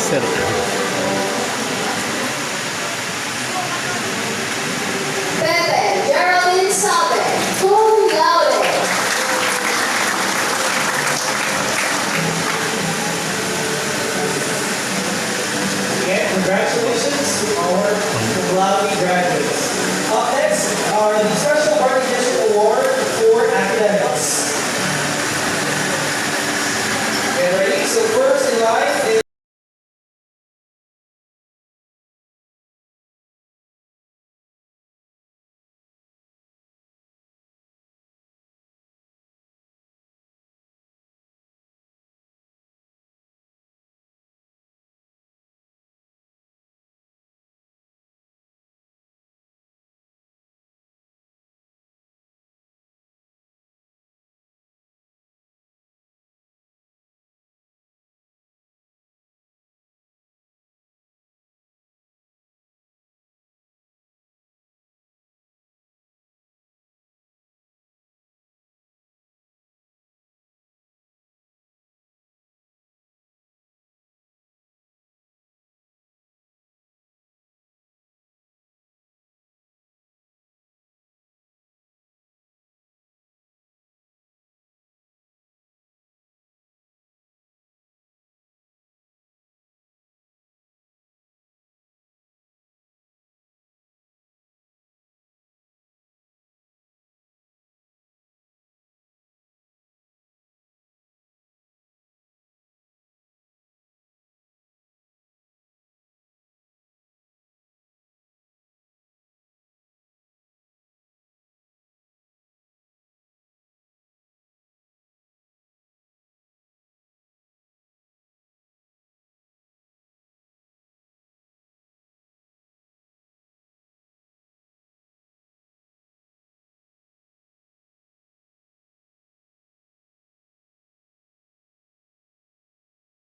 Sir. Pepe Geraldine Salve, cum laude. Again, congratulations to our cum laude graduates. Up next are the Special Recognition Award for academics. Get ready. So first in line is